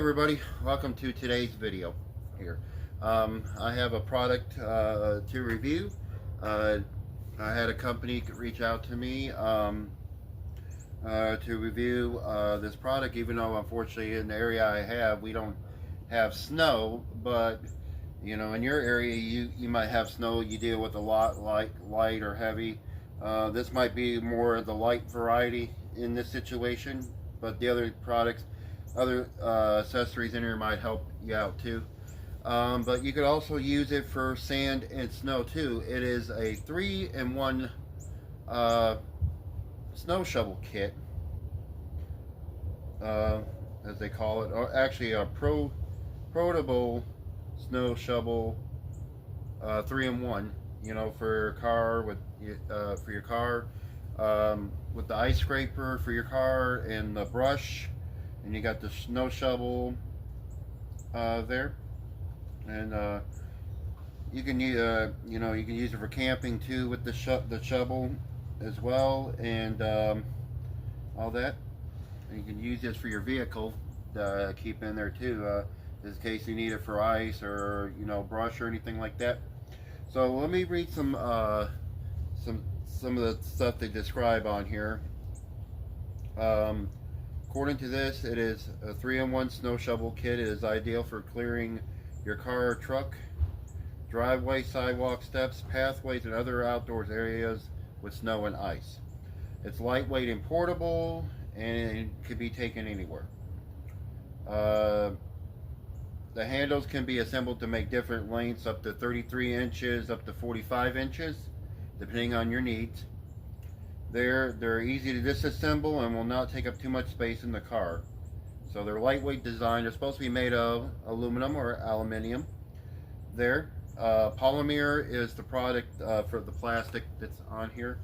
everybody, welcome to today's video here. I have a product to review. I had a company reach out to me to review this product, even though unfortunately in the area I have we don't have snow, but you know, in your area you might have snow. You deal with a lot light or heavy. This might be more of the light variety in this situation, but the other products, other accessories in here might help you out too. But you could also use it for sand and snow too. It is a 3-in-1 snow shovel kit, as they call it, or actually a portable snow shovel, 3-in-1. You know, for your car with with the ice scraper for your car and the brush, and you got the snow shovel there, and you can use you know, you can use it for camping too with the shovel as well, and all that. And you can use this for your vehicle to keep in there too, in case you need it for ice or, you know, brush or anything like that. So let me read some of the stuff they describe on here. According to this, it is a 3-in-1 snow shovel kit. It is ideal for clearing your car or truck, driveway, sidewalk, steps, pathways, and other outdoors areas with snow and ice. It's lightweight and portable, and it can be taken anywhere. The handles can be assembled to make different lengths, up to 33 inches, up to 45 inches, depending on your needs. They're easy to disassemble and will not take up too much space in the car. So they're lightweight design. They're supposed to be made of aluminum or aluminium. Polymer is the product for the plastic that's on here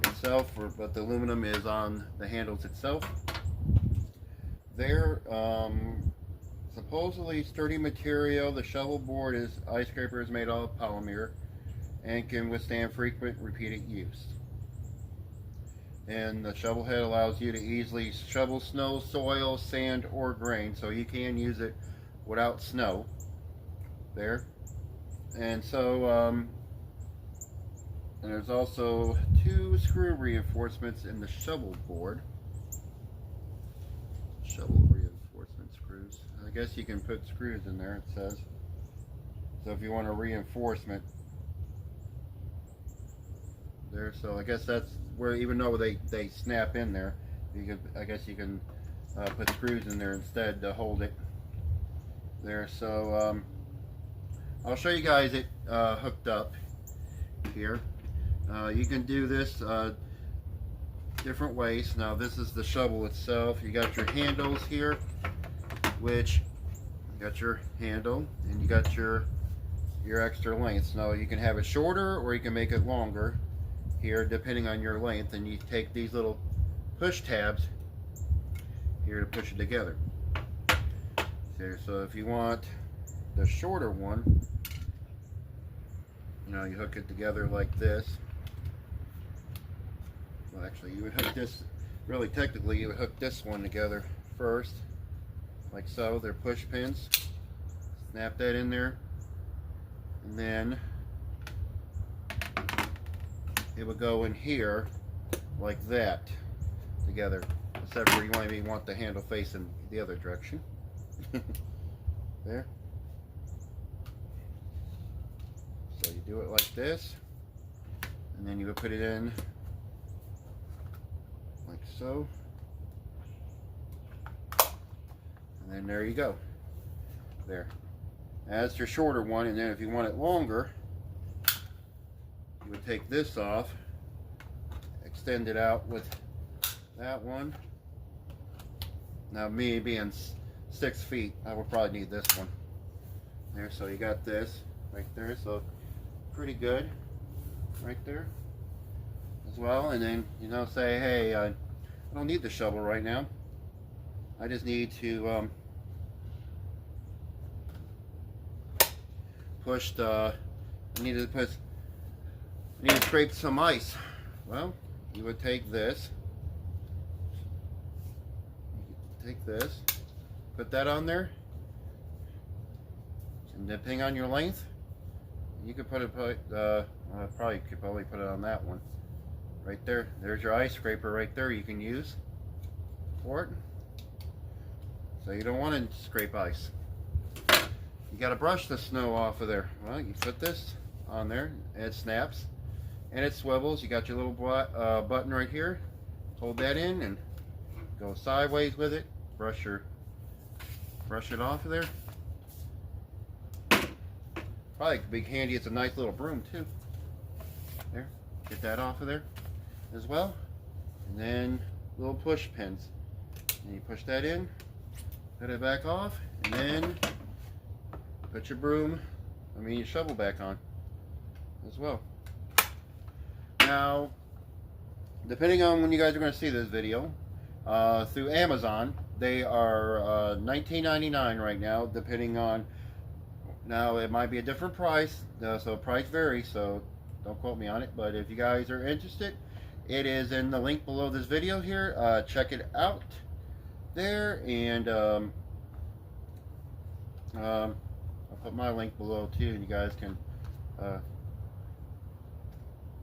itself, but the aluminum is on the handles itself. They're supposedly sturdy material. The shovel board ice scraper is made of polymer and can withstand frequent repeated use. And the shovel head allows you to easily shovel snow, soil, sand, or grain, so you can use it without snow there. And so and there's also 2 screw reinforcements in the shovel board. Shovel reinforcement screws. I guess you can put screws in there, it says. So if you want a reinforcement there, so I guess that's where, even though they snap in there, you could, I guess you can put screws in there instead to hold it there. So I'll show you guys it hooked up here. You can do this different ways. Now this is the shovel itself. You got your handles here, which you got your handle, and you got your extra lengths. Now you can have it shorter or you can make it longer here, depending on your length, and you take these little push tabs here to push it together. So if you want the shorter one, you know, you hook it together like this. Well, actually, you would hook this, really technically, you would hook this one together first, like so. They're push pins. Snap that in there, and then it would go in here like that together, except for you maybe want the handle facing the other direction. There. So you do it like this, and then you would put it in like so, and then there you go. There. That's your shorter one, and then if you want it longer, you would take this off, extend it out with that one. Now me being 6 feet, I will probably need this one there. So you got this right there, so pretty good right there as well. And then, you know, say, hey, I don't need the shovel right now. I just need to push the, I need to scrape some ice. Well, you would take this, put that on there, and depending on your length, you could put it, probably could put it on that one right there. There's your ice scraper right there you can use for it. So you don't want to scrape ice. You got to brush the snow off of there. Well, you put this on there, and it snaps, and it swivels. You got your little button right here. Hold that in and go sideways with it. Brush it off of there. Probably big handy. It's a nice little broom too. There, get that off of there as well. And then little push pins. And you push that in, put it back off, and then put your your shovel back on as well. Now, depending on when you guys are going to see this video, through Amazon, they are $19.99 right now, depending on, now it might be a different price, so price varies, so don't quote me on it, but if you guys are interested, it is in the link below this video here. Check it out there, and I'll put my link below too, and you guys can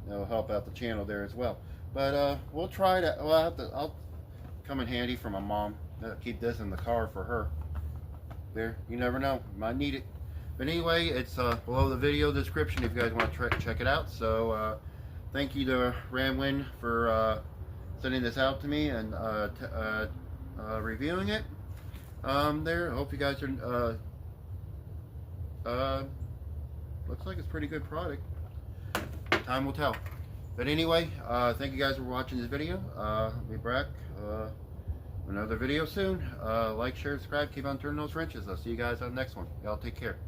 it'll help out the channel there as well. But we'll try to. Well, I'll come in handy for my mom. I'll keep this in the car for her. There, you never know, might need it. But anyway, it's below the video description if you guys want to check it out. So thank you to ranwin for sending this out to me and reviewing it. There, I hope you guys are. Looks like it's a pretty good product. Time will tell. But anyway, thank you guys for watching this video. I'll be back with another video soon. Like, share, subscribe, keep on turning those wrenches. I'll see you guys on the next one. Y'all take care.